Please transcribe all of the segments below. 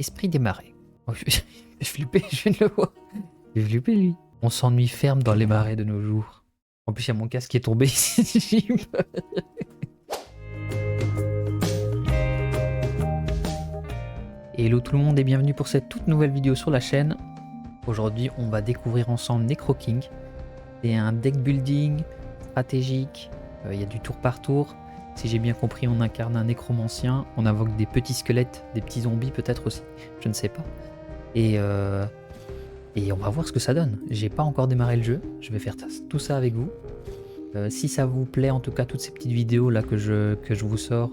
Esprit des marais. Oh, je flippé, je viens de le voir. J'ai flippé lui. On s'ennuie ferme dans les marais de nos jours. En plus, il y a mon casque qui est tombé ici. Hello tout le monde et bienvenue pour cette toute nouvelle vidéo sur la chaîne. Aujourd'hui, on va découvrir ensemble Necroking. C'est un deck building stratégique. Il y a du tour par tour. Si j'ai bien compris, on incarne un nécromancien. On invoque des petits squelettes, des petits zombies peut-être aussi. Je ne sais pas. Et on va voir ce que ça donne. J'ai pas encore démarré le jeu. Je vais faire tout ça avec vous. Si ça vous plaît, en tout cas, toutes ces petites vidéos là que je vous sors,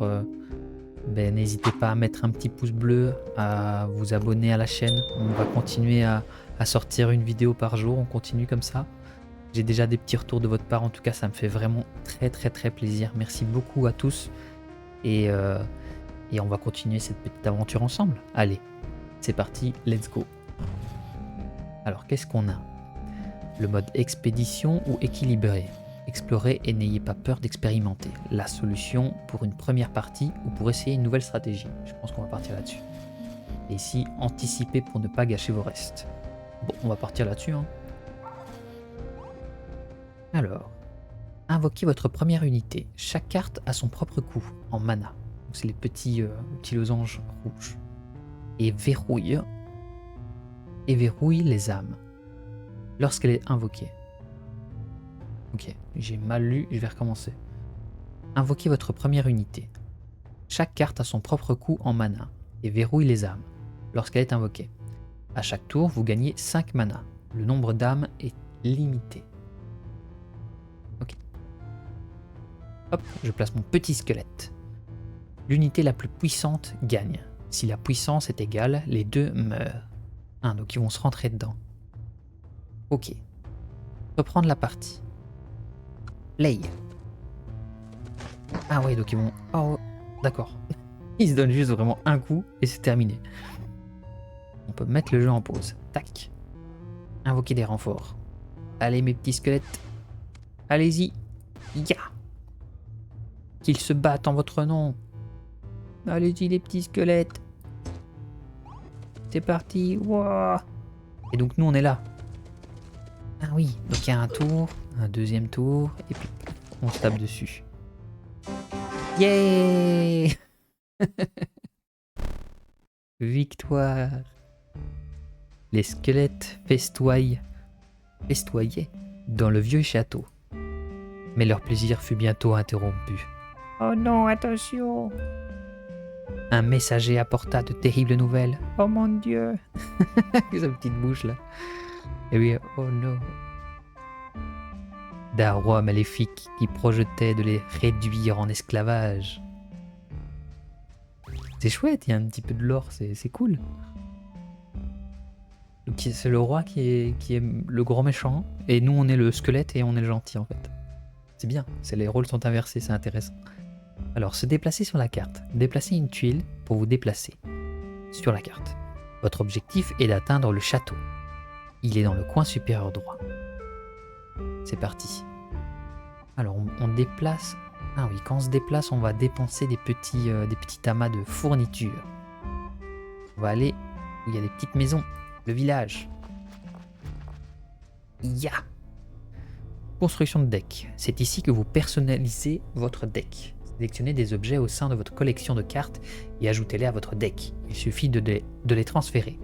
n'hésitez pas à mettre un petit pouce bleu, à vous abonner à la chaîne. On va continuer à sortir une vidéo par jour. On continue comme ça. J'ai déjà des petits retours de votre part. En tout cas, ça me fait vraiment très plaisir. Merci beaucoup à tous. Et on va continuer cette petite aventure ensemble. Allez, c'est parti, let's go. Alors, qu'est-ce qu'on a? Le mode expédition ou équilibré. Explorez et n'ayez pas peur d'expérimenter. La solution pour une première partie ou pour essayer une nouvelle stratégie. Je pense qu'on va partir là-dessus. Et ici, anticipez pour ne pas gâcher vos restes. Bon, on va partir là-dessus. Hein. Alors, invoquez votre première unité. Chaque carte a son propre coût en mana. Donc c'est les petits losanges rouges. Et verrouille les âmes lorsqu'elle est invoquée. Ok, j'ai mal lu, je vais recommencer. Invoquez votre première unité. Chaque carte a son propre coût en mana et verrouille les âmes lorsqu'elle est invoquée. À chaque tour, vous gagnez 5 mana. Le nombre d'âmes est limité. Ok. Hop, je place mon petit squelette. L'unité la plus puissante gagne. Si la puissance est égale, les deux meurent. Donc ils vont se rentrer dedans. Ok. Reprendre la partie. Play. Ah ouais, donc ils vont... Oh, d'accord. Ils se donnent juste vraiment un coup et c'est terminé. On peut mettre le jeu en pause. Tac. Invoquer des renforts. Allez mes petits squelettes. Allez-y. Ya. Qu'ils se battent en votre nom. Allez-y les petits squelettes. C'est parti. Wow. Et donc nous on est là. Ah oui, donc il y a un tour, un deuxième tour, et puis on se tape dessus. Yeah. Victoire. Les squelettes festoyaient dans le vieux château. Mais leur plaisir fut bientôt interrompu. Oh non, attention. Un messager apporta de terribles nouvelles. Oh mon Dieu. Sa petite bouche là. Et oui, oh non. D'un roi maléfique qui projetait de les réduire en esclavage. C'est chouette, il y a un petit peu de lore, c'est cool. C'est le roi qui est le grand méchant, et nous on est le squelette et on est le gentil en fait. C'est bien, les rôles sont inversés, c'est intéressant. Alors, se déplacer sur la carte. Déplacez une tuile pour vous déplacer sur la carte. Votre objectif est d'atteindre le château. Il est dans le coin supérieur droit. C'est parti. Alors, on déplace... Ah oui, quand on se déplace, on va dépenser des petits amas de fournitures. On va aller où il y a des petites maisons. Le village. Ya. Construction de deck. C'est ici que vous personnalisez votre deck. Sélectionnez des objets au sein de votre collection de cartes et ajoutez-les à votre deck. Il suffit de les transférer.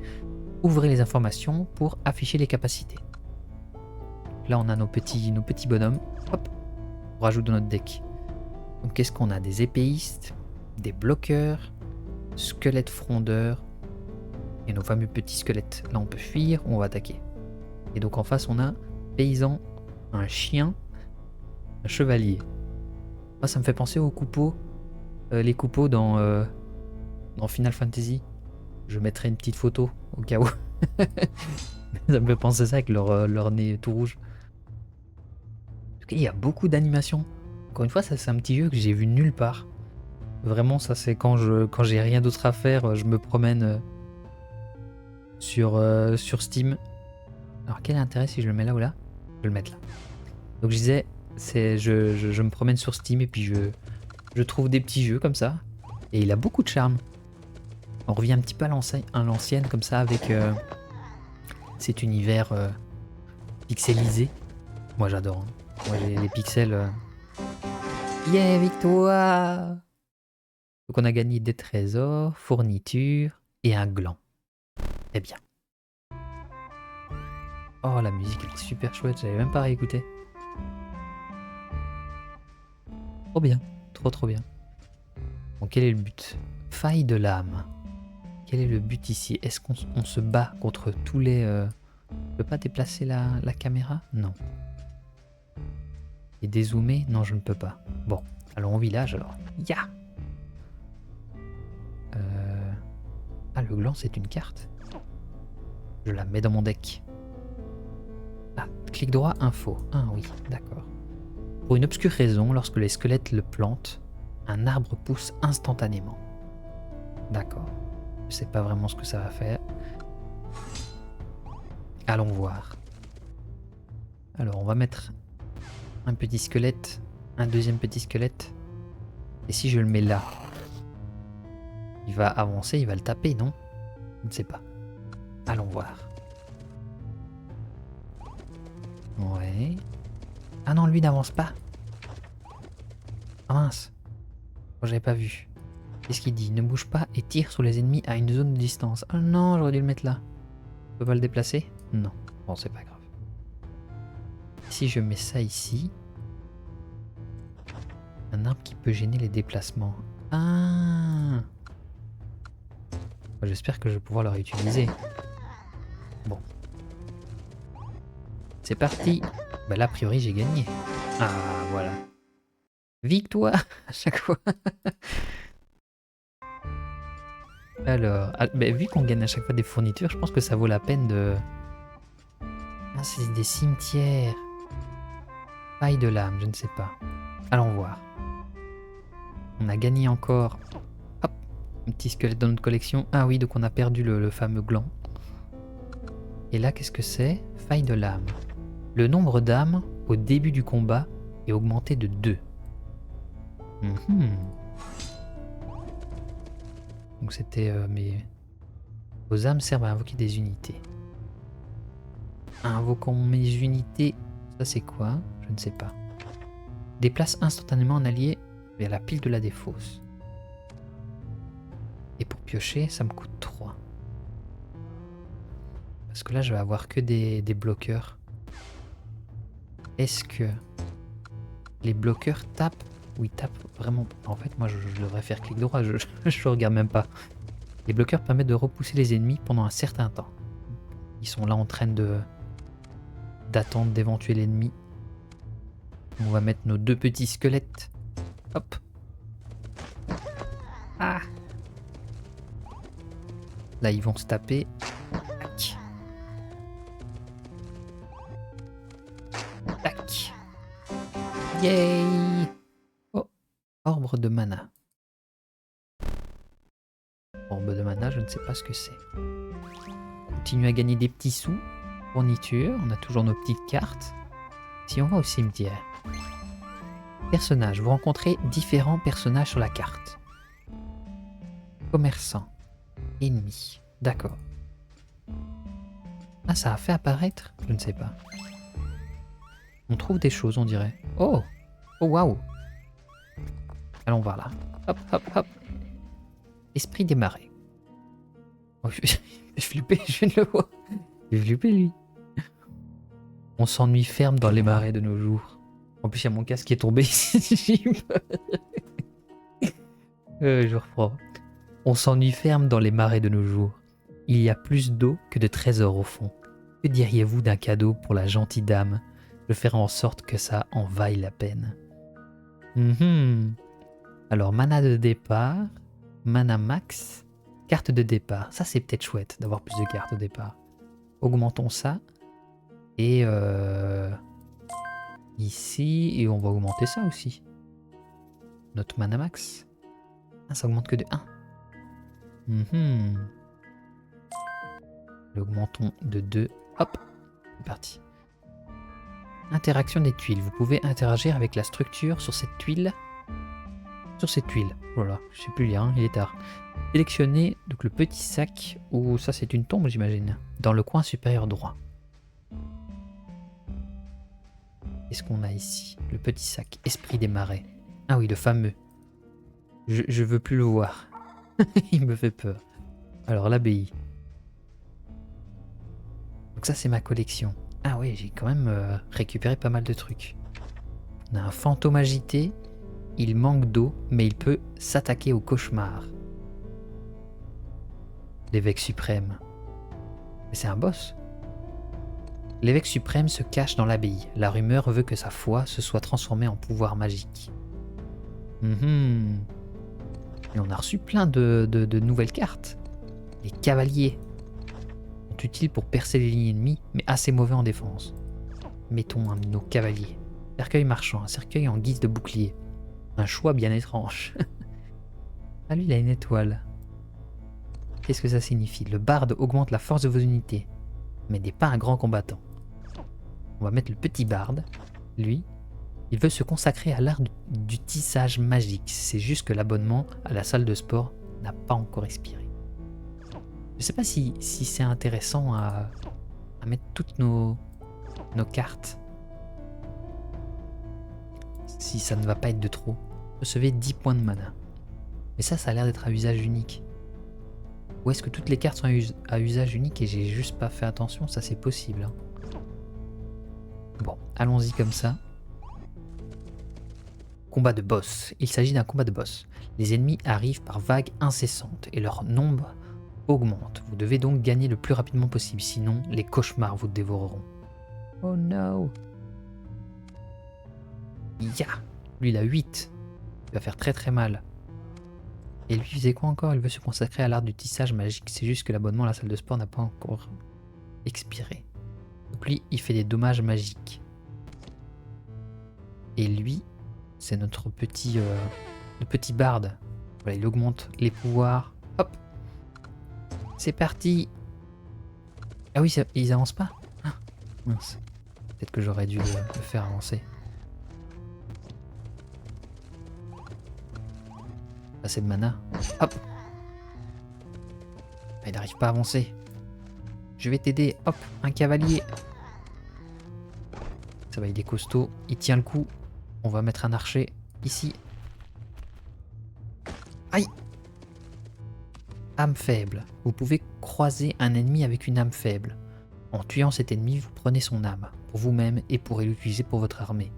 Ouvrez les informations pour afficher les capacités. Là, on a nos petits bonhommes. Hop, on rajoute dans notre deck. Donc, qu'est-ce qu'on a? Des épéistes, des bloqueurs, squelettes frondeurs et nos fameux petits squelettes. Là, on peut fuir ou on va attaquer. Et donc, en face, on a paysan, un chien, un chevalier. Ah, ça me fait penser aux coupeaux. Les coupeaux dans Final Fantasy. Je mettrai une petite photo au cas où. Ça me fait penser à ça avec leur nez tout rouge. En tout cas, il y a beaucoup d'animations. Encore une fois, ça c'est un petit jeu que j'ai vu nulle part. Vraiment, ça c'est quand j'ai rien d'autre à faire, je me promène sur Steam. Alors quel est l'intérêt si je le mets là ou là? Je vais le mettre là. Donc je disais, je me promène sur Steam et puis je trouve des petits jeux comme ça. Et il a beaucoup de charme. On revient un petit peu à l'ancienne comme ça avec cet univers pixelisé. Moi j'adore. Hein. Moi j'ai les pixels. Yeah, victoire! Donc on a gagné des trésors, fournitures et un gland. Eh bien. Oh la musique elle est super chouette, j'avais même pas réécouté. Trop bien, trop bien. Bon, quel est le but? Faille de l'âme. Quel est le but ici? Est-ce qu'on se bat contre tous les... Je peux pas déplacer la caméra? Non. Et dézoomer? Non, je ne peux pas. Bon, allons au village alors. Ya! Ah, le gland, c'est une carte. Je la mets dans mon deck. Ah, clic droit, info. Ah oui, d'accord. Pour une obscure raison, lorsque les squelettes le plantent, un arbre pousse instantanément. D'accord. Je sais pas vraiment ce que ça va faire. Allons voir. Alors, on va mettre un petit squelette, un deuxième petit squelette. Et si je le mets là, il va avancer, il va le taper, non? Je ne sais pas. Allons voir. Ouais. Ah non, lui n'avance pas. Ah mince. Moi, j'avais pas vu. Qu'est-ce qu'il dit? Ne bouge pas et tire sur les ennemis à une zone de distance. Ah non, j'aurais dû le mettre là. Je peux pas le déplacer? Non. Bon, c'est pas grave. Si je mets ça ici... Un arbre qui peut gêner les déplacements. Ah! J'espère que je vais pouvoir le réutiliser. Bon. C'est parti. Bah là, a priori, j'ai gagné. Ah, voilà. Victoire à chaque fois. Alors, bah, vu qu'on gagne à chaque fois des fournitures, je pense que ça vaut la peine de... Ah, c'est des cimetières. Faille de l'âme, je ne sais pas. Allons voir. On a gagné encore... Hop, un petit squelette dans notre collection. Ah oui, donc on a perdu le fameux gland. Et là, qu'est-ce que c'est? Faille de l'âme. Le nombre d'âmes au début du combat est augmenté de 2. Donc c'était vos âmes servent à invoquer des unités. Invoquons mes unités. Ça c'est quoi? Je ne sais pas. Déplace instantanément un allié vers la pile de la défausse. Et pour piocher, ça me coûte 3. Parce que là, je vais avoir que des bloqueurs. Est-ce que les bloqueurs tapent? Oui, tapent vraiment. En fait, moi, je devrais faire clic droit. Je regarde même pas. Les bloqueurs permettent de repousser les ennemis pendant un certain temps. Ils sont là en train d'attendre d'éventuels ennemis. On va mettre nos 2 petits squelettes. Hop. Ah. Là, ils vont se taper. Tac. Tac. Yay. Oh. Orbe de mana. Orbe de mana, je ne sais pas ce que c'est. Continue à gagner des petits sous. Fourniture, on a toujours nos petites cartes. Si on va au cimetière. Personnages, vous rencontrez différents personnages sur la carte. Commerçant. Ennemi. D'accord. Ah, ça a fait apparaître? Je ne sais pas. On trouve des choses, on dirait. Oh! Oh, waouh! Allons voir là. Hop, hop, hop. Esprit des marais. Oh, je flippé, je viens de le voir. J'ai flippé, lui. On s'ennuie ferme dans les marais de nos jours. En plus, il y a mon casque qui est tombé ici. Je reprends. On s'ennuie ferme dans les marais de nos jours. Il y a plus d'eau que de trésors au fond. Que diriez-vous d'un cadeau pour la gentille dame? Je ferai en sorte que ça en vaille la peine. Alors, mana de départ, mana max, carte de départ. Ça, c'est peut-être chouette d'avoir plus de cartes au départ. Augmentons ça. Et ici, et on va augmenter ça aussi. Notre mana max. Ah, ça augmente que de 1. L'augmentons de 2. Hop, c'est parti. Interaction des tuiles. Vous pouvez interagir avec la structure sur cette tuile. Sur cette tuile. Voilà, je sais plus lire, hein, il est tard. Sélectionnez donc le petit sac, ou ça c'est une tombe j'imagine, dans le coin supérieur droit. Qu'est-ce qu'on a ici? Le petit sac, esprit des marais. Ah oui, le fameux. Je veux plus le voir. Il me fait peur. Alors l'abbaye. Donc ça c'est ma collection. Ah oui, j'ai quand même récupéré pas mal de trucs. On a un fantôme agité. Il manque d'eau, mais il peut s'attaquer au cauchemar. L'évêque suprême. Mais c'est un boss. L'évêque suprême se cache dans l'abbaye. La rumeur veut que sa foi se soit transformée en pouvoir magique. Et on a reçu plein de nouvelles cartes. Les cavaliers sont utiles pour percer les lignes ennemies, mais assez mauvais en défense. Mettons un de nos cavaliers. Cercueil marchand, un cercueil en guise de bouclier. Un choix bien étrange. Ah lui, il a une étoile. Qu'est-ce que ça signifie? Le barde augmente la force de vos unités, mais n'est pas un grand combattant. On va mettre le petit barde. Lui, il veut se consacrer à l'art du tissage magique. C'est juste que l'abonnement à la salle de sport n'a pas encore expiré. Je sais pas si c'est intéressant à mettre toutes nos cartes. Si ça ne va pas être de trop. Recevez 10 points de mana. Mais ça a l'air d'être à usage unique. Ou est-ce que toutes les cartes sont à usage unique et j'ai juste pas fait attention? Ça c'est possible. Hein. Bon, allons-y comme ça. Combat de boss. Il s'agit d'un combat de boss. Les ennemis arrivent par vagues incessantes et leur nombre augmente. Vous devez donc gagner le plus rapidement possible, sinon les cauchemars vous dévoreront. Oh no. Ya. Lui il a 8. Il va faire très très mal. Et lui, il faisait quoi encore? Il veut se consacrer à l'art du tissage magique. C'est juste que l'abonnement à la salle de sport n'a pas encore expiré. Donc lui, il fait des dommages magiques. Et lui, c'est notre petit barde. Voilà, il augmente les pouvoirs. Hop. C'est parti. Ah oui, ils avancent pas. Ah, mince. Peut-être que j'aurais dû le faire avancer. Assez de mana. Hop. Ah, il n'arrive pas à avancer. Je vais t'aider. Hop, un cavalier. Ça va, il est costaud. Il tient le coup. On va mettre un archer ici. Aïe. Âme faible. Vous pouvez croiser un ennemi avec une âme faible. En tuant cet ennemi, vous prenez son âme pour vous-même et pourrez l'utiliser pour votre armée.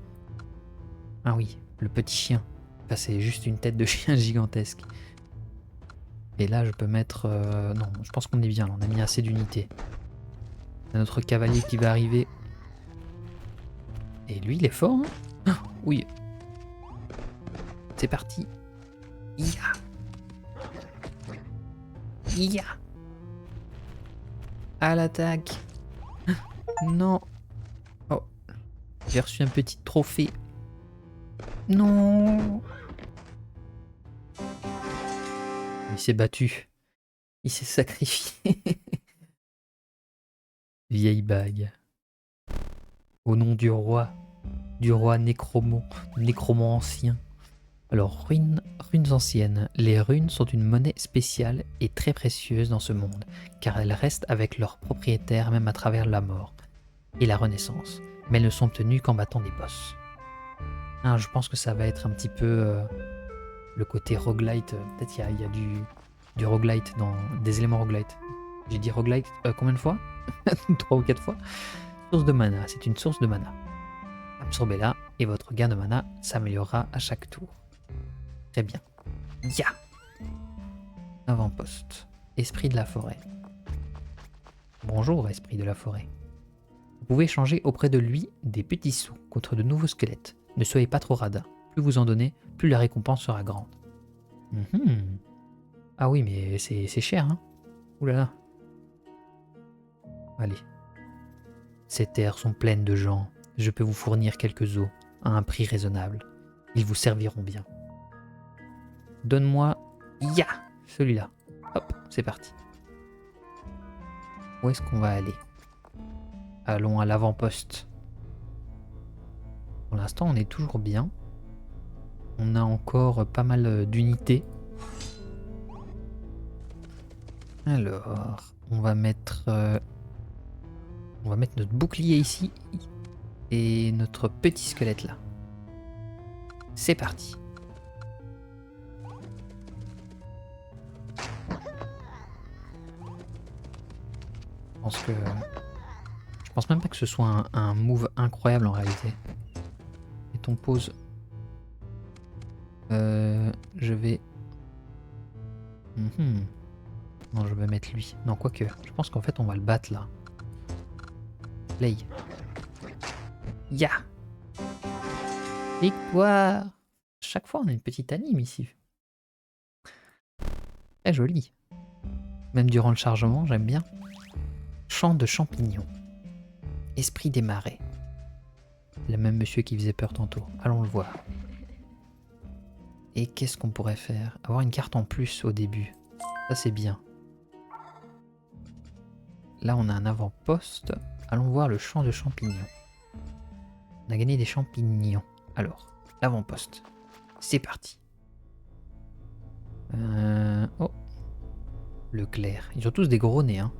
Ah oui, le petit chien. Enfin, c'est juste une tête de chien gigantesque. Et là, je peux mettre... non, je pense qu'on est bien. Là. On a mis assez d'unités. On a notre cavalier qui va arriver. Et lui, il est fort. Hein, oui. C'est parti. Ya. Ya. À l'attaque. Non. Oh. J'ai reçu un petit trophée. Non. Il s'est battu. Il s'est sacrifié. Vieille bague. Au nom du roi nécromancien. Alors, runes anciennes. Les runes sont une monnaie spéciale et très précieuse dans ce monde, car elles restent avec leurs propriétaires même à travers la mort et la renaissance. Mais elles ne sont tenues qu'en battant des boss. Ah, je pense que ça va être un petit peu le côté roguelite. Peut-être il y a du roguelite dans des éléments roguelite. J'ai dit roguelite combien de fois? 3 ou 4 fois. Source de mana, c'est une source de mana. Absorbez-la et votre gain de mana s'améliorera à chaque tour. Très bien. Ya. Avant-poste. Esprit de la forêt. Bonjour, esprit de la forêt. Vous pouvez échanger auprès de lui des petits sous contre de nouveaux squelettes. Ne soyez pas trop radin. Plus vous en donnez, plus la récompense sera grande. Ah oui, mais c'est cher, hein. Ouh là là. Allez. Ces terres sont pleines de gens. Je peux vous fournir quelques os à un prix raisonnable. Ils vous serviront bien. Donne-moi... Ya, celui-là. Hop, c'est parti. Où est-ce qu'on va aller? Allons à l'avant-poste. Pour l'instant, on est toujours bien. On a encore pas mal d'unités. Alors, on va mettre notre bouclier ici et notre petit squelette là. C'est parti. Je pense même pas que ce soit un move incroyable en réalité. Mettons pause. Je vais... Non, je vais mettre lui. Non, quoique. Je pense qu'en fait, on va le battre là. Play. Ya! Victoire! Chaque fois, on a une petite anime ici. Très joli. Même durant le chargement, j'aime bien. Chant de champignons. Esprit des marais. Le même monsieur qui faisait peur tantôt. Allons le voir. Et qu'est-ce qu'on pourrait faire? Avoir une carte en plus au début. Ça, c'est bien. Là, on a un avant-poste. Allons voir le champ de champignons. On a gagné des champignons. Alors, l'avant-poste. C'est parti. Oh. Le clair. Ils ont tous des gros nez. Hein.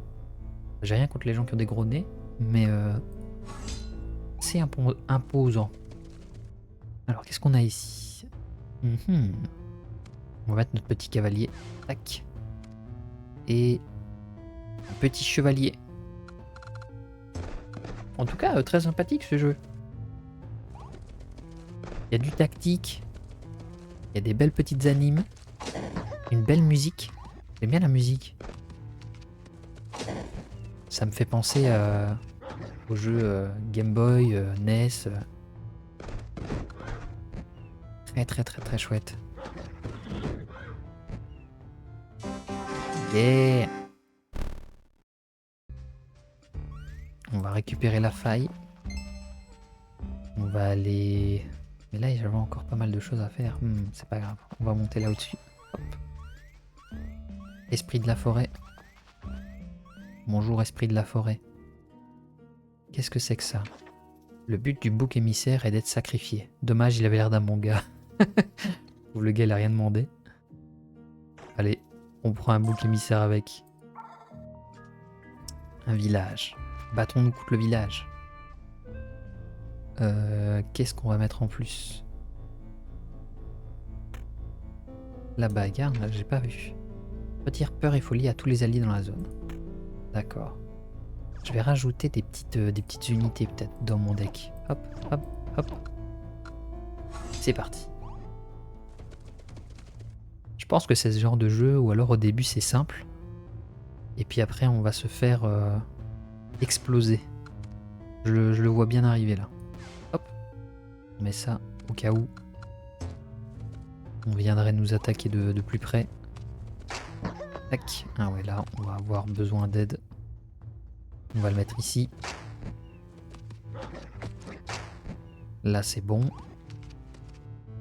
J'ai rien contre les gens qui ont des gros nez. Mais c'est imposant. Alors, qu'est-ce qu'on a ici? On va mettre notre petit cavalier. Tac. Et un petit chevalier. En tout cas, très sympathique ce jeu. Il y a du tactique. Il y a des belles petites animes. Une belle musique. J'aime bien la musique. Ça me fait penser au jeu Game Boy, NES. Très chouette. Yeah! On va récupérer la faille. On va aller... Mais là, j'avais encore pas mal de choses à faire. C'est pas grave. On va monter là au-dessus. Hop. Esprit de la forêt. Bonjour, esprit de la forêt. Qu'est-ce que c'est que ça? Le but du bouc émissaire est d'être sacrifié. Dommage, il avait l'air d'un bon gars. Le gars, il a rien demandé. Allez, on prend un bouc émissaire avec. Un village. Battons-nous contre le village. Qu'est-ce qu'on va mettre en plus? La bagarre, là, j'ai pas vu. Retire peur et folie à tous les alliés dans la zone. D'accord. Je vais rajouter des petites unités peut-être dans mon deck. Hop, hop, hop. C'est parti. Je pense que c'est ce genre de jeu où alors au début c'est simple. Et puis après on va se faire exploser. Je le vois bien arriver là. Hop. On met ça au cas où on viendrait nous attaquer de plus près. Tac. Ah ouais, là on va avoir besoin d'aide. On va le mettre ici. Là c'est bon.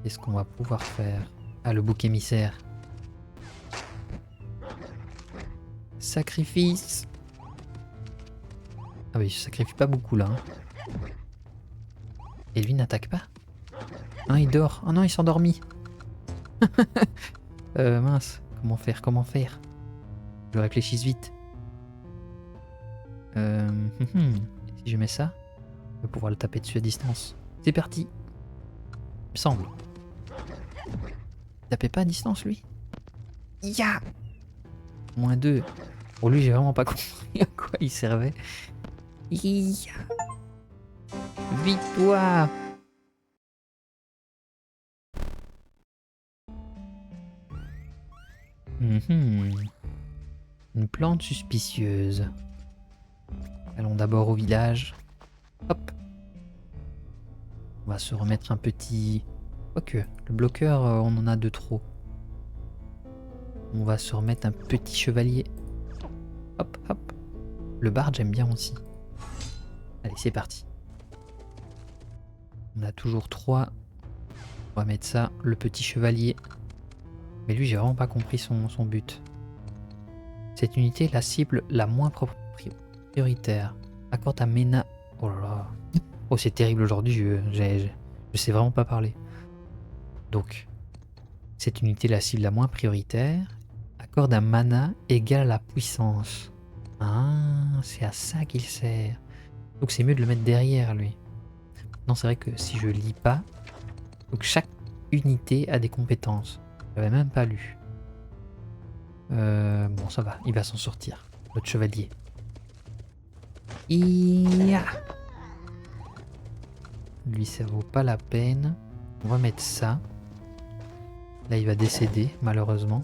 Qu'est-ce qu'on va pouvoir faire? Ah, le bouc émissaire. Sacrifice. Ah oui, je sacrifie pas beaucoup là. Hein. Et lui n'attaque pas? Ah, il dort. Oh non, il s'est endormi. Mince. Comment faire? Comment faire? Je réfléchisse vite. Si je mets ça, je vais pouvoir le taper dessus à distance. C'est parti. Il me semble. Il tapait pas à distance lui? Ya! -2. Pour lui, j'ai vraiment pas compris à quoi il servait. Ya! Victoire! Une plante suspicieuse. Allons d'abord au village. Hop. On va se remettre un petit... Quoique, le bloqueur, on en a de trop. On va se remettre un petit chevalier. Hop, hop. Le bard, j'aime bien aussi. Allez, c'est parti. On a toujours 3. On va mettre ça, le petit chevalier. Mais lui, j'ai vraiment pas compris son but. Cette unité est la cible la moins prioritaire. Accorde à Mena... Oh là là. Oh, c'est terrible aujourd'hui, je sais vraiment pas parler. Donc, cette unité est la cible la moins prioritaire. Accorde un mana égal à la puissance. Ah, c'est à ça qu'il sert. Donc c'est mieux de le mettre derrière lui. Non, c'est vrai que si je lis pas, donc chaque unité a des compétences. J'avais même pas lu. Bon, ça va, il va s'en sortir. Notre chevalier. Ia. Lui, ça vaut pas la peine. On va mettre ça. Là, il va décéder, malheureusement.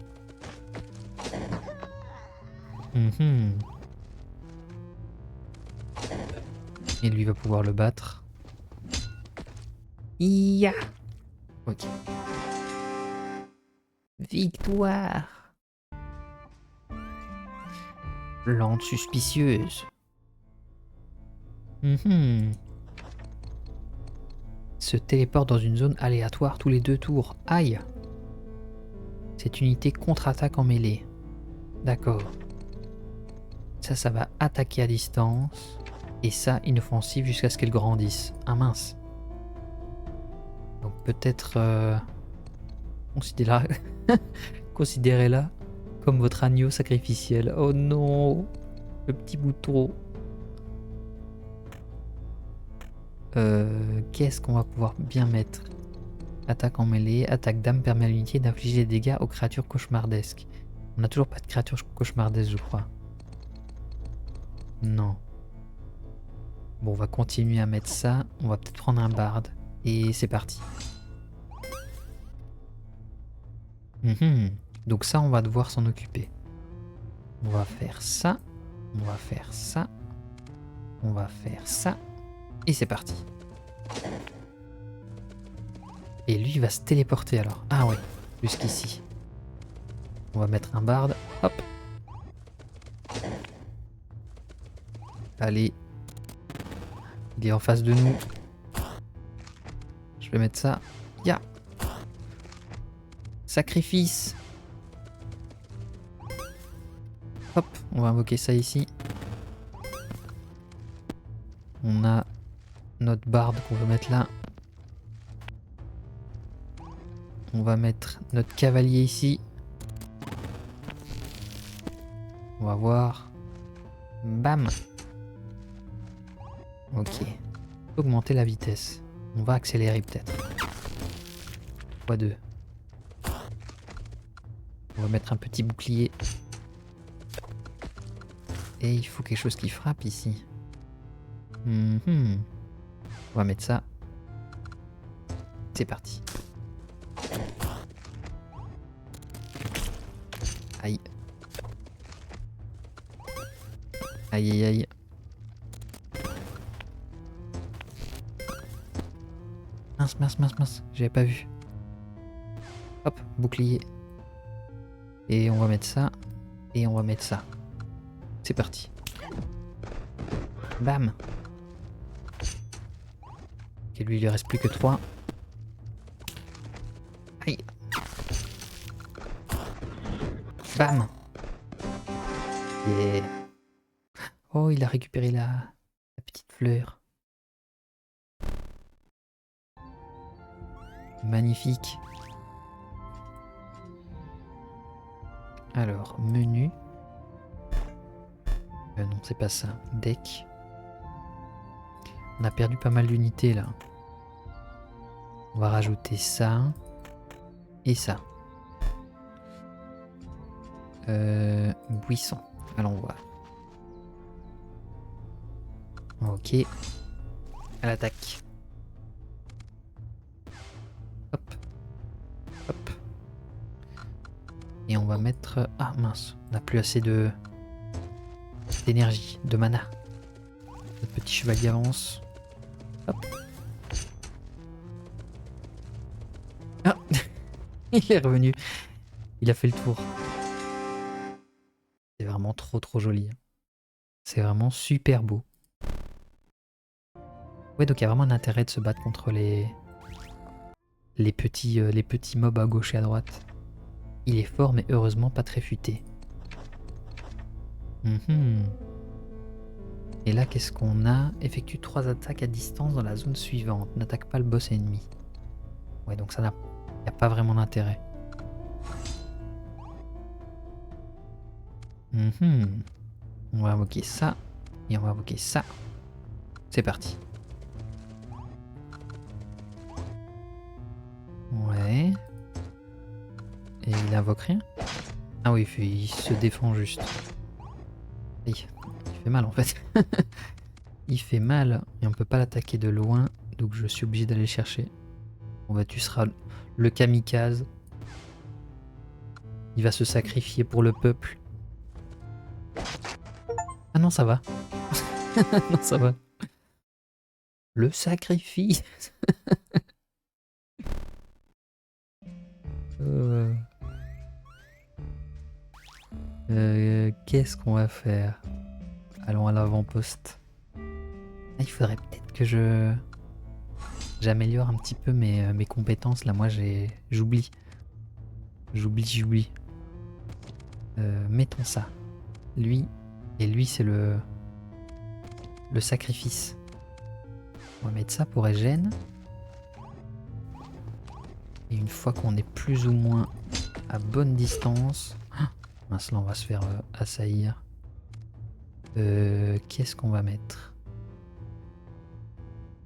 Et lui va pouvoir le battre. Ia. Ok. Victoire. Plante suspicieuse. Se téléporte dans une zone aléatoire tous les 2 tours. Aïe. Cette unité contre-attaque en mêlée. D'accord. Ça va attaquer à distance. Et ça, inoffensive jusqu'à ce qu'elle grandisse. Ah mince. Donc peut-être... considérez-la comme votre agneau sacrificiel. Oh non. Le petit bouton. Qu'est-ce qu'on va pouvoir bien mettre? Attaque en mêlée, attaque d'âme permet à l'unité d'infliger des dégâts aux créatures cauchemardesques. On n'a toujours pas de créatures cauchemardesques, je crois. Non. Bon, on va continuer à mettre ça. On va peut-être prendre un barde. Et c'est parti. Donc ça, on va devoir s'en occuper. On va faire ça. On va faire ça. On va faire ça. Et c'est parti. Et lui, il va se téléporter alors. Ah ouais, jusqu'ici. On va mettre un barde. Hop. Allez. Il est en face de nous. Je vais mettre ça. Ya. Sacrifice. Hop, on va invoquer ça ici. On a notre barde qu'on va mettre là. On va mettre notre cavalier ici. On va voir. Bam. Ok. Augmenter la vitesse. On va accélérer peut-être. x2. On va mettre un petit bouclier. Et il faut quelque chose qui frappe ici. On va mettre ça. C'est parti. Aïe. Aïe aïe aïe. Mince, mince, mince, mince. J'avais pas vu. Hop, bouclier. Et on va mettre ça. Et on va mettre ça. C'est parti. Bam. Ok, lui, il lui reste plus que 3. Aïe. Bam. Yeah. Oh, il a récupéré la petite fleur. Magnifique. Alors, menu. Non, c'est pas ça. Deck. On a perdu pas mal d'unités là. On va rajouter ça. Et ça. Buisson. Allons voir. Ok. À l'attaque. Hop. Hop. Et on va mettre... Ah mince, on n'a plus assez d'énergie, de mana. Notre petit chevalier avance. Hop. Ah. Il est revenu. Il a fait le tour. C'est vraiment trop joli. C'est vraiment super beau. Ouais, donc il y a vraiment un intérêt de se battre contre les petits mobs à gauche et à droite. Il est fort mais heureusement pas très futé. Et là, qu'est-ce qu'on a? Effectue 3 attaques à distance dans la zone suivante. N'attaque pas le boss ennemi. Ouais, donc ça n'a pas vraiment d'intérêt. Mhm. On va invoquer ça. Et on va invoquer ça. C'est parti. Ouais. Et il invoque rien? Ah oui, il se défend juste. Aïe, il fait mal en fait. Il fait mal et on peut pas l'attaquer de loin. Donc je suis obligé d'aller le chercher. Bon bah tu seras le kamikaze. Il va se sacrifier pour le peuple. Ah non, ça va. Non, ça va. Le sacrifice. Qu'est-ce qu'on va faire? Allons à l'avant-poste. Ah, il faudrait peut-être que j'améliore un petit peu mes compétences. Là, moi, j'oublie. J'oublie. Mettons ça. Lui, et lui, c'est le sacrifice. On va mettre ça pour Egen. Et une fois qu'on est plus ou moins à bonne distance... Mince, là, on va se faire assaillir. Qu'est-ce qu'on va mettre?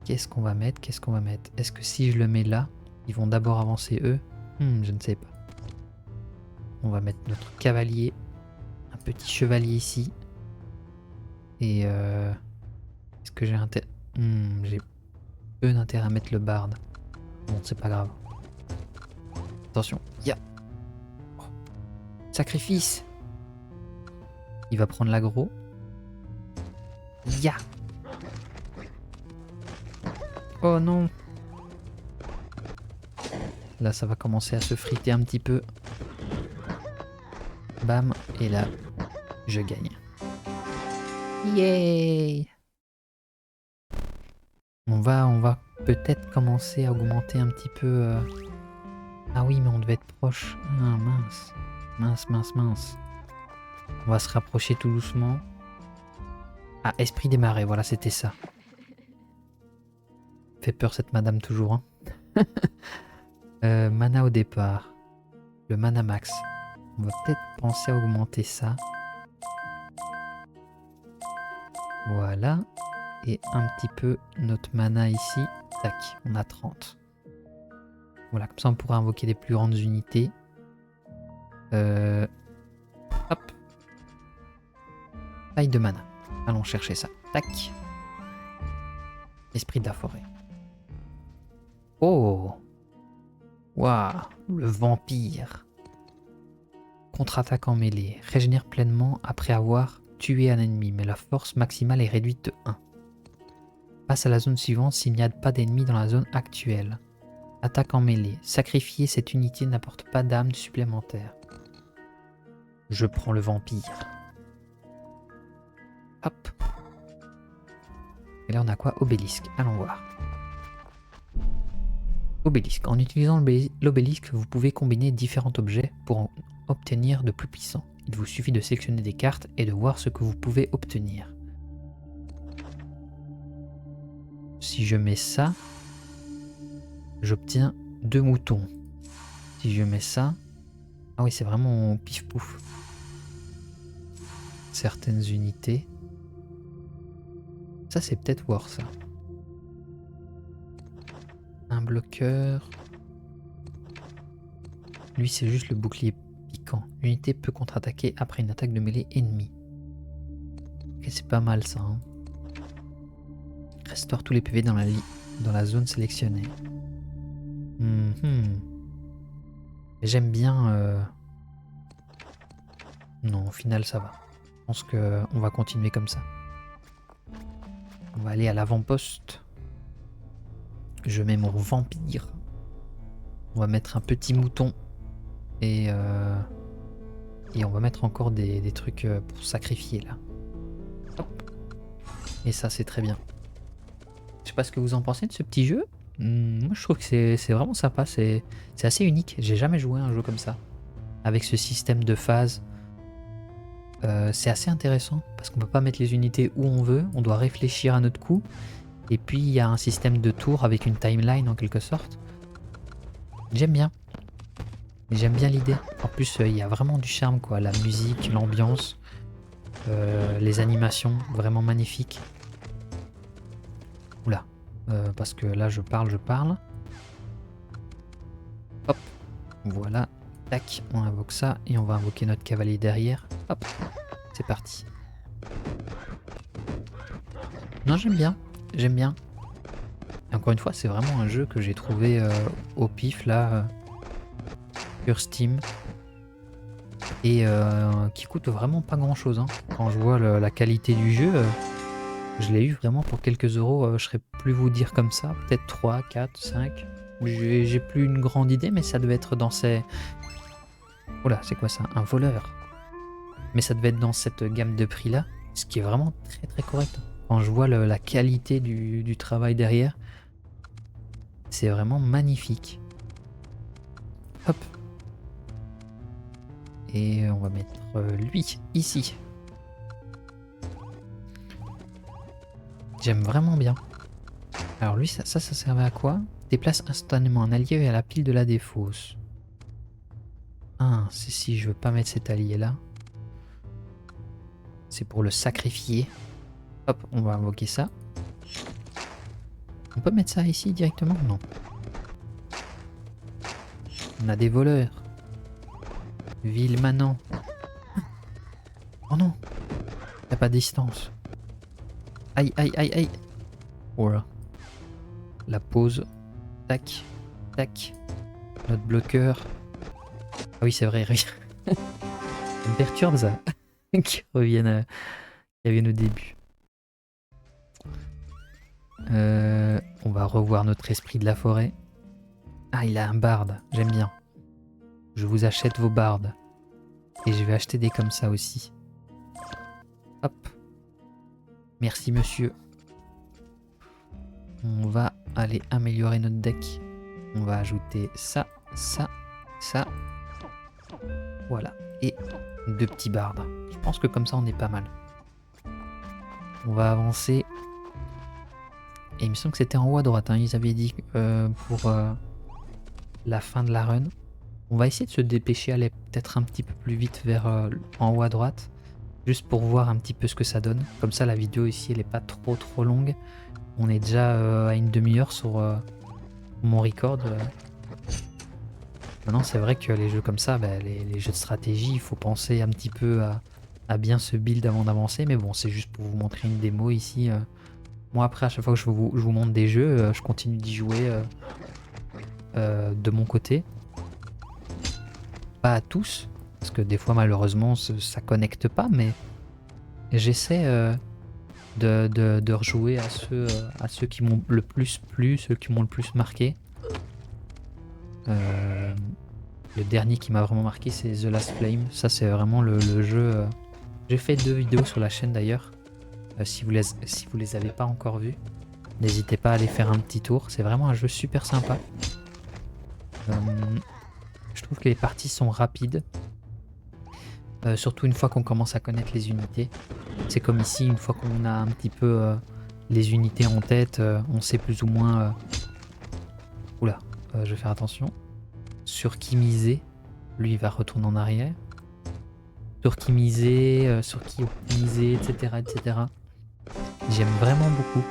Qu'est-ce qu'on va mettre? Est-ce que si je le mets là, ils vont d'abord avancer eux? Je ne sais pas. On va mettre notre cavalier. Un petit chevalier ici. Et est-ce que j'ai intérêt... j'ai peu d'intérêt à mettre le barde. Bon, c'est pas grave. Attention, ya. Oh. Sacrifice. Il va prendre l'aggro. Ya. Oh non. Là, ça va commencer à se friter un petit peu. Bam. Et là, je gagne. Yay! On va peut-être commencer à augmenter un petit peu... Ah oui, mais on devait être proche. Ah mince. Mince. On va se rapprocher tout doucement. Ah, esprit des marais, voilà, c'était ça. Fait peur cette madame toujours. Hein. Mana au départ. Le mana max. On va peut-être penser à augmenter ça. Voilà. Et un petit peu notre mana ici. Tac, on a 30. Voilà, comme ça on pourra invoquer des plus grandes unités. Hop. Taille de mana. Allons chercher ça. Tac. Esprit de la forêt. Oh. Waouh. Le vampire. Contre-attaque en mêlée. Régénère pleinement après avoir tué un ennemi, mais la force maximale est réduite de 1. Passe à la zone suivante s'il n'y a pas d'ennemis dans la zone actuelle. Attaque en mêlée. Sacrifier cette unité n'apporte pas d'âme supplémentaire. Je prends le vampire. Hop. Et là on a quoi? Obélisque. Allons voir. Obélisque. En utilisant l'obélisque, vous pouvez combiner différents objets pour en obtenir de plus puissants. Il vous suffit de sélectionner des cartes et de voir ce que vous pouvez obtenir. Si je mets ça, j'obtiens 2 moutons. Si je mets ça... Ah oui, c'est vraiment pif pouf. Certaines unités. Ça, c'est peut-être voir ça. Un bloqueur. Lui, c'est juste le bouclier piquant. L'unité peut contre-attaquer après une attaque de mêlée ennemie. Ok, c'est pas mal ça. Hein. Restaure tous les PV dans la zone sélectionnée. J'aime bien... Non, au final, ça va. Je pense qu'on va continuer comme ça. On va aller à l'avant-poste. Je mets mon vampire. On va mettre un petit mouton. Et on va mettre encore des trucs pour sacrifier là. Hop. Et ça, c'est très bien. Je sais pas ce que vous en pensez de ce petit jeu. Moi, je trouve que c'est vraiment sympa. C'est assez unique. J'ai jamais joué à un jeu comme ça. Avec ce système de phases. C'est assez intéressant. Parce qu'on peut pas mettre les unités où on veut. On doit réfléchir à notre coup. Et puis, il y a un système de tours avec une timeline en quelque sorte. J'aime bien. J'aime bien l'idée. En plus, il y a vraiment du charme, quoi. La musique, l'ambiance. Les animations, vraiment magnifiques. Oula, parce que là je parle. Hop, voilà. Tac, on invoque ça et on va invoquer notre cavalier derrière. Hop, c'est parti. Non, j'aime bien, j'aime bien. Et encore une fois, c'est vraiment un jeu que j'ai trouvé au pif là, sur Steam. Et qui coûte vraiment pas grand chose. Hein. Quand je vois la qualité du jeu, je l'ai eu vraiment pour quelques euros. Je serais plus vous dire comme ça, peut-être 3, 4, 5. J'ai plus une grande idée, mais ça devait être dans ces... Oh là, c'est quoi ça? Un voleur. Mais ça devait être dans cette gamme de prix là, ce qui est vraiment très très correct. Quand je vois la qualité du travail derrière, c'est vraiment magnifique. Hop. Et on va mettre lui ici. J'aime vraiment bien. Alors lui, ça servait à quoi? Déplace instantanément un allié à la pile de la défausse. Ah, c'est si je veux pas mettre cet allié là. C'est pour le sacrifier. Hop, on va invoquer ça. On peut mettre ça ici directement? Non. On a des voleurs. Ville manant. Oh non. T'as pas de distance. Aïe, aïe, aïe, aïe. Voilà. La pause. Tac, tac. Notre bloqueur. Ah oui, c'est vrai. Ça me perturbe ça. Qui reviennent au début. On va revoir notre esprit de la forêt. Ah, il a un barde. J'aime bien. Je vous achète vos bardes. Et je vais acheter des comme ça aussi. Hop. Merci monsieur. On va aller améliorer notre deck. On va ajouter ça, ça, ça. Voilà. Et 2 petits bardes. Je pense que comme ça on est pas mal. On va avancer. Et il me semble que c'était en haut à droite. Hein. Ils avaient dit pour la fin de la run. On va essayer de se dépêcher, aller peut-être un petit peu plus vite vers en haut à droite. Juste pour voir un petit peu ce que ça donne. Comme ça la vidéo ici elle est pas trop longue. On est déjà à une demi-heure sur mon record. Maintenant c'est vrai que les jeux comme ça, bah, les jeux de stratégie, il faut penser un petit peu à bien se build avant d'avancer. Mais bon, c'est juste pour vous montrer une démo ici. Moi après, à chaque fois que je vous montre des jeux, je continue d'y jouer de mon côté. Pas à tous, parce que des fois malheureusement ça connecte pas, mais j'essaie de rejouer à ceux qui m'ont le plus plu, ceux qui m'ont le plus marqué. Le dernier qui m'a vraiment marqué c'est The Last Flame. Ça c'est vraiment le jeu... J'ai fait 2 vidéos sur la chaîne d'ailleurs. Si vous les avez pas encore vues, n'hésitez pas à aller faire un petit tour. C'est vraiment un jeu super sympa. Je trouve que les parties sont rapides. Surtout une fois qu'on commence à connaître les unités. C'est comme ici, une fois qu'on a un petit peu les unités en tête, on sait plus ou moins... Oula, je vais faire attention. Sur qui miser. Lui, il va retourner en arrière. Sur qui miser, sur qui optimiser, etc. etc. J'aime vraiment beaucoup.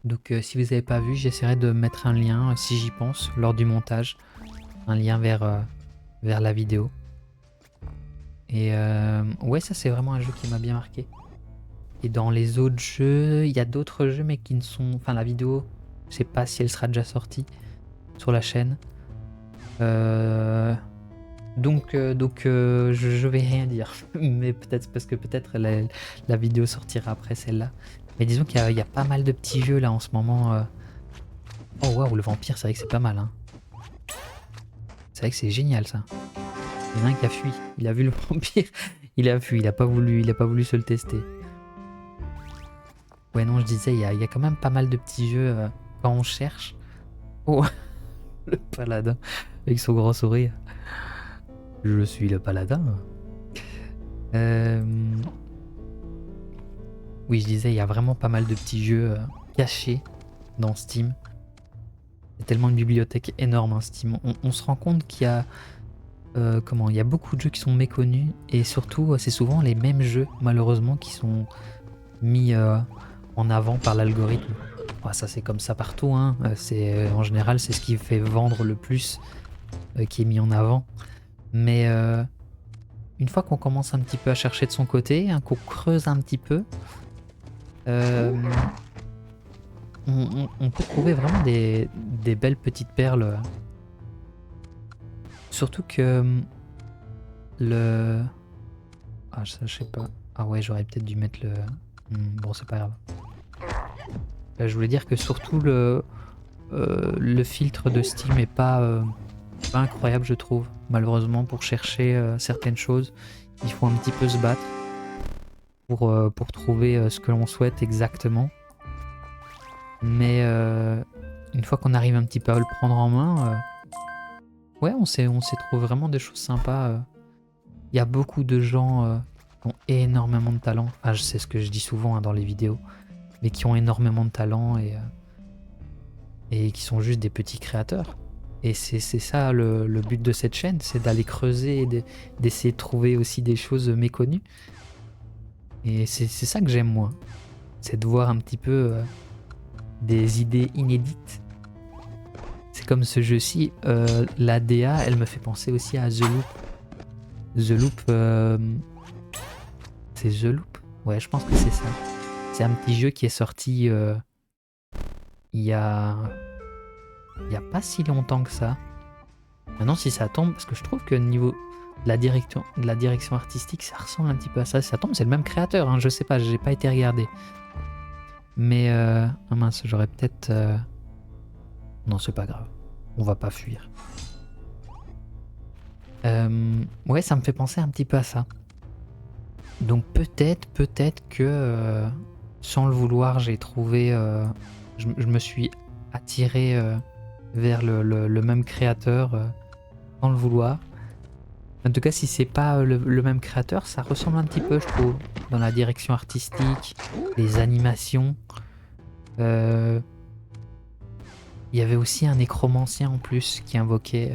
Donc si vous n'avez pas vu, j'essaierai de mettre un lien, si j'y pense, lors du montage. Un lien vers la vidéo. Et ouais, ça c'est vraiment un jeu qui m'a bien marqué. Et dans les autres jeux, il y a d'autres jeux mais qui ne sont... Enfin la vidéo, je sais pas si elle sera déjà sortie sur la chaîne. Donc je vais rien dire. Mais peut-être parce que peut-être la vidéo sortira après celle-là. Mais disons qu'il y a pas mal de petits jeux là en ce moment. Oh waouh, le vampire, c'est vrai que c'est pas mal. Hein. C'est vrai que c'est génial ça. Il y en a un qui a fui. Il a vu le vampire. Il a fui. Il a pas voulu se le tester. Ouais non, je disais, il y a quand même pas mal de petits jeux quand on cherche. Oh, le paladin avec son grand sourire. Je suis le paladin. Oui, je disais, il y a vraiment pas mal de petits jeux cachés dans Steam. Il y a tellement une bibliothèque énorme, hein, Steam. On se rend compte qu'il y a comment, il y a beaucoup de jeux qui sont méconnus et surtout c'est souvent les mêmes jeux malheureusement qui sont mis en avant par l'algorithme. Bah, ça c'est comme ça partout, hein. En général c'est ce qui fait vendre le plus qui est mis en avant. Mais une fois qu'on commence un petit peu à chercher de son côté, hein, qu'on creuse un petit peu, on peut trouver vraiment des belles petites perles. Surtout que le... Ah ça je sais pas. Ah ouais j'aurais peut-être dû mettre le... bon c'est pas grave. Je voulais dire que surtout le filtre de Steam est pas incroyable je trouve. Malheureusement pour chercher certaines choses, il faut un petit peu se battre pour trouver ce que l'on souhaite exactement. Mais une fois qu'on arrive un petit peu à le prendre en main, ouais on s'est trouvé vraiment des choses sympas. Il y a beaucoup de gens qui ont énormément de talent. Ah, c'est ce que je dis souvent hein, dans les vidéos. Mais qui ont énormément de talent et qui sont juste des petits créateurs. Et c'est ça le but de cette chaîne, c'est d'aller creuser et d'essayer de trouver aussi des choses méconnues. Et c'est ça que j'aime moi. C'est de voir un petit peu des idées inédites. C'est comme ce jeu-ci, la DA, elle me fait penser aussi à The Loop. The Loop, c'est The Loop? Ouais, je pense que c'est ça. C'est un petit jeu qui est sorti il y a pas si longtemps que ça. Maintenant si ça tombe, parce que je trouve que niveau de la direction artistique, ça ressemble un petit peu à ça. Si ça tombe, c'est le même créateur, hein, je sais pas, j'ai pas été regardé. Mais ah mince, j'aurais peut-être... Non, c'est pas grave. On va pas fuir. Ouais, ça me fait penser un petit peu à ça. Donc peut-être que sans le vouloir, j'ai trouvé... je me suis attiré vers le même créateur sans le vouloir. En tout cas, si c'est pas le même créateur, ça ressemble un petit peu, je trouve, dans la direction artistique, les animations. Il y avait aussi un nécromancien en plus qui invoquait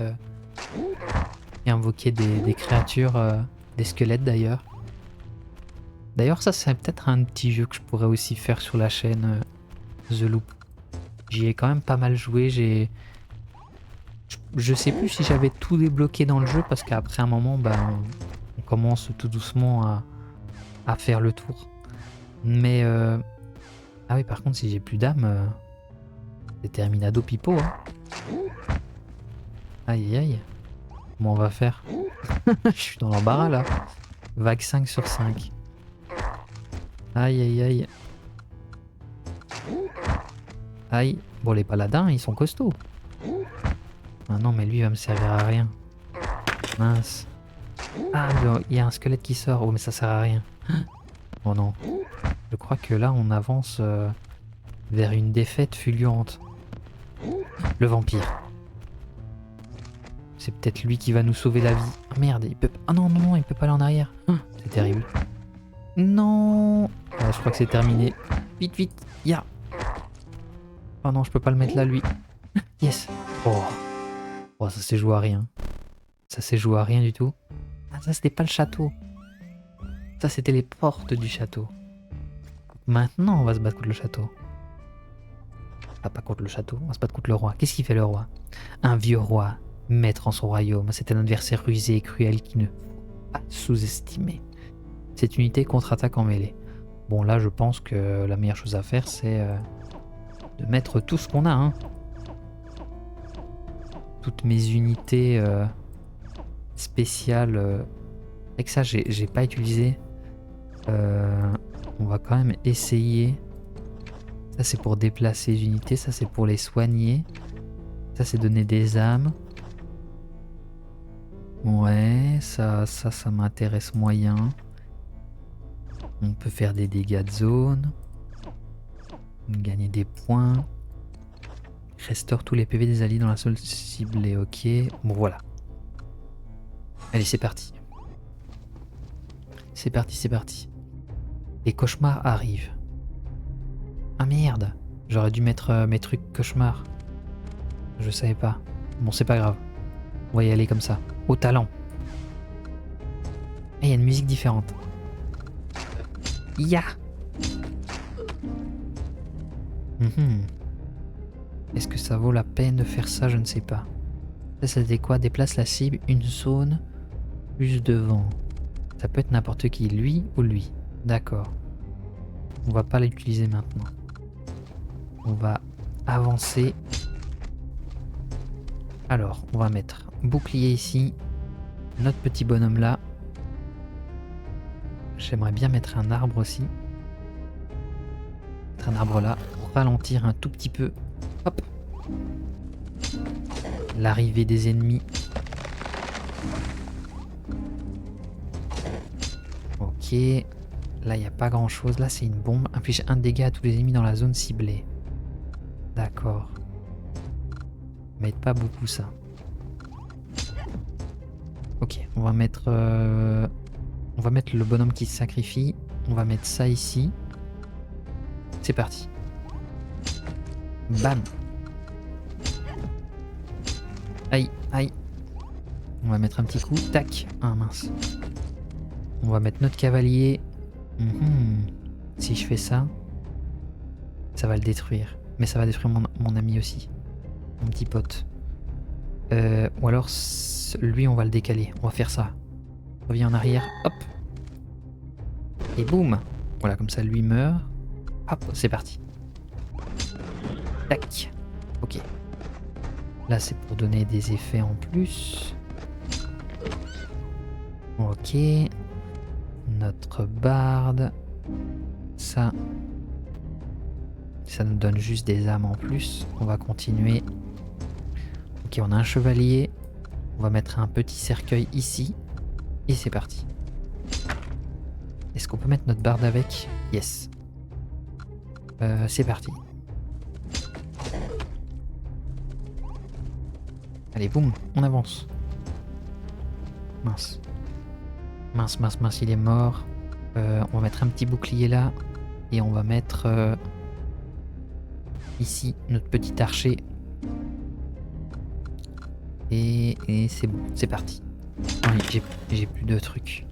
des créatures, des squelettes d'ailleurs. D'ailleurs, ça c'est peut-être un petit jeu que je pourrais aussi faire sur la chaîne The Loop. J'y ai quand même pas mal joué, je sais plus si j'avais tout débloqué dans le jeu parce qu'après un moment, ben, on commence tout doucement à faire le tour. Mais ah oui, par contre, si j'ai plus d'âme, c'est terminado pipo. Hein. Aïe aïe aïe. Comment on va faire? Je suis dans l'embarras là. Vague 5 sur 5. Aïe aïe aïe. Aïe. Bon, les paladins, ils sont costauds. Ah non, mais lui, il va me servir à rien. Mince. Ah, il y a un squelette qui sort. Oh, mais ça sert à rien. Oh non. Je crois que là, on avance vers une défaite fulgurante. Le vampire. C'est peut-être lui qui va nous sauver la vie. Oh merde, il peut... Ah non, non, non, il peut pas aller en arrière. C'est terrible. Non. Ah, je crois que c'est terminé. Vite, vite. Ya. Oh non, je peux pas le mettre là, lui. Yes. Oh. Oh, ça s'est joué à rien. Ça s'est joué à rien du tout. Ah, ça, c'était pas le château. Ça, c'était les portes du château. Maintenant, on va se battre contre le château. Ah, pas contre le château, on va se battre contre le roi. Qu'est-ce qu'il fait, le roi? Un vieux roi, maître en son royaume. C'est un adversaire rusé et cruel qui ne faut pas sous-estimer. Cette unité contre-attaque en mêlée. Bon, là, je pense que la meilleure chose à faire, c'est de mettre tout ce qu'on a, hein. Toutes mes unités spéciales. Avec ça, j'ai pas utilisé. On va quand même essayer. Ça, c'est pour déplacer les unités. Ça, c'est pour les soigner. Ça, c'est donner des âmes. Ouais, ça m'intéresse moyen. On peut faire des dégâts de zone. Gagner des points. Restaure tous les PV des alliés dans la zone ciblée. Ok. Bon, voilà. Allez, c'est parti. C'est parti, c'est parti. Les cauchemars arrivent. Ah merde. J'aurais dû mettre mes trucs cauchemars. Je savais pas. Bon, c'est pas grave. On va y aller comme ça. Au talent. Ah, il y a une musique différente. Ya. Mhm. Est-ce que ça vaut la peine de faire ça? Je ne sais pas. Ça, c'était quoi? Déplace la cible, une zone, plus de vent. Ça peut être n'importe qui, lui ou lui. D'accord. On va pas l'utiliser maintenant. On va avancer. Alors, on va mettre bouclier ici. Notre petit bonhomme là. J'aimerais bien mettre un arbre aussi. Mettre un arbre là pour ralentir un tout petit peu. Hop. L'arrivée des ennemis. Ok. Là, il n'y a pas grand chose. Là, c'est une bombe. Inflige un dégât à tous les ennemis dans la zone ciblée. D'accord. Mais pas beaucoup ça. Ok, on va mettre le bonhomme qui se sacrifie. On va mettre ça ici. C'est parti. Bam. Aïe, aïe. On va mettre un petit coup. Tac. Ah mince. On va mettre notre cavalier. Si je fais ça, ça va le détruire. Mais ça va détruire mon ami aussi. Mon petit pote. Ou alors, lui, on va le décaler. On va faire ça. Reviens en arrière. Hop. Et boum. Voilà, comme ça, lui meurt. Hop, c'est parti. Tac. Ok. Là, c'est pour donner des effets en plus. Ok. Notre barde. Ça. Ça nous donne juste des âmes en plus. On va continuer. Ok, on a un chevalier. On va mettre un petit cercueil ici. Et c'est parti. Est-ce qu'on peut mettre notre barde avec? Yes. C'est parti. Allez, boum, on avance. Mince. Mince, mince, mince, il est mort. On va mettre un petit bouclier là. Et on va mettre ici notre petit archer. Et c'est bon, c'est parti. Oui, j'ai plus de trucs.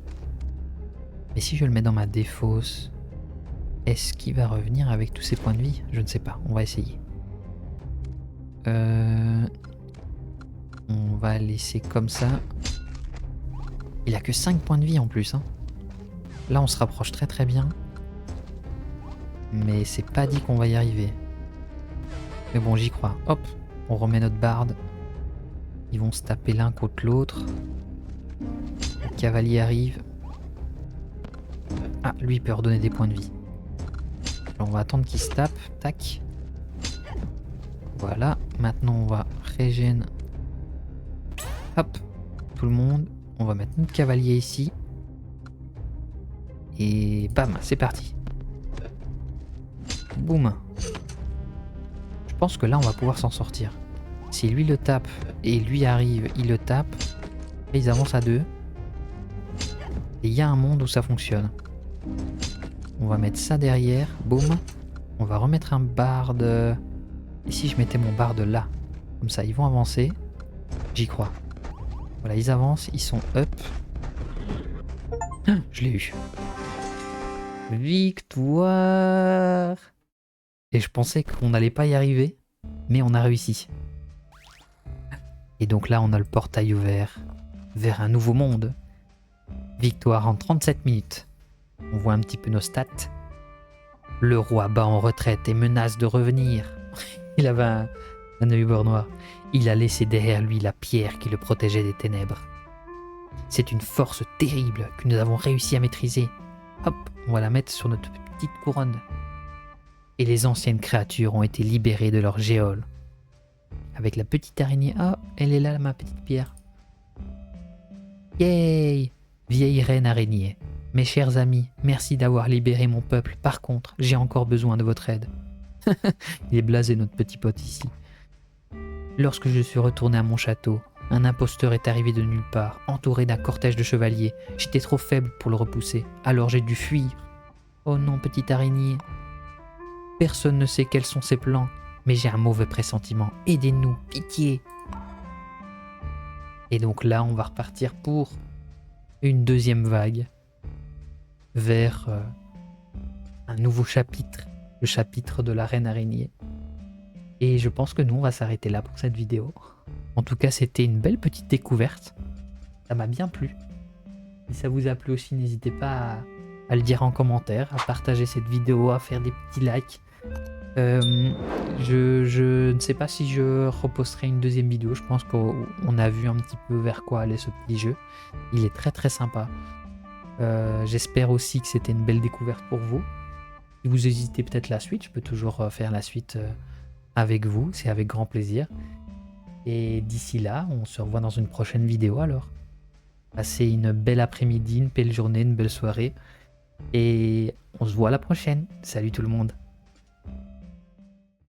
Mais si je le mets dans ma défausse, est-ce qu'il va revenir avec tous ses points de vie? Je ne sais pas, on va essayer. On va laisser comme ça. Il a que 5 points de vie en plus. Hein. Là, on se rapproche très très bien. Mais c'est pas dit qu'on va y arriver. Mais bon, j'y crois. Hop, on remet notre barde. Ils vont se taper l'un contre l'autre. Le cavalier arrive. Ah, lui il peut redonner des points de vie. Alors, on va attendre qu'il se tape. Tac. Voilà. Maintenant, on va régénérer. Hop. Tout le monde. On va mettre notre cavalier ici. Et bam, c'est parti. Boum. Je pense que là, on va pouvoir s'en sortir. Si lui le tape et lui arrive, il le tape. Et ils avancent à deux. Et il y a un monde où ça fonctionne. On va mettre ça derrière. Boum. On va remettre un barde. Et si je mettais mon barde là? Comme ça, ils vont avancer. J'y crois. Voilà, ils avancent, ils sont up. Ah, je l'ai eu. Victoire! Et je pensais qu'on n'allait pas y arriver, mais on a réussi. Et donc là, on a le portail ouvert vers un nouveau monde. Victoire en 37 minutes. On voit un petit peu nos stats. Le roi bat en retraite et menace de revenir. Il avait un œil beurre noir. Il a laissé derrière lui la pierre qui le protégeait des ténèbres. C'est une force terrible que nous avons réussi à maîtriser. Hop, on va la mettre sur notre petite couronne. Et les anciennes créatures ont été libérées de leur géole. Avec la petite araignée. Ah, elle est là, ma petite pierre. Yay! Vieille reine araignée. Mes chers amis, merci d'avoir libéré mon peuple. Par contre, j'ai encore besoin de votre aide. Il est blasé, notre petit pote ici. Lorsque je suis retourné à mon château, un imposteur est arrivé de nulle part, entouré d'un cortège de chevaliers. J'étais trop faible pour le repousser, alors j'ai dû fuir. Oh non, petite araignée. Personne ne sait quels sont ses plans, mais j'ai un mauvais pressentiment. Aidez-nous, pitié. Et donc là, on va repartir pour une deuxième vague vers un nouveau chapitre, le chapitre de la reine araignée. Et je pense que nous, on va s'arrêter là pour cette vidéo. En tout cas, c'était une belle petite découverte. Ça m'a bien plu. Si ça vous a plu aussi, n'hésitez pas à le dire en commentaire, à partager cette vidéo, à faire des petits likes. Je ne sais pas si je reposterai une deuxième vidéo. Je pense qu'on a vu un petit peu vers quoi allait ce petit jeu. Il est très très sympa. J'espère aussi que c'était une belle découverte pour vous. Si vous hésitez peut-être la suite, je peux toujours faire la suite avec vous. C'est avec grand plaisir. Et d'ici là, on se revoit dans une prochaine vidéo alors. Passez une belle après-midi, une belle journée, une belle soirée. Et on se voit à la prochaine. Salut tout le monde.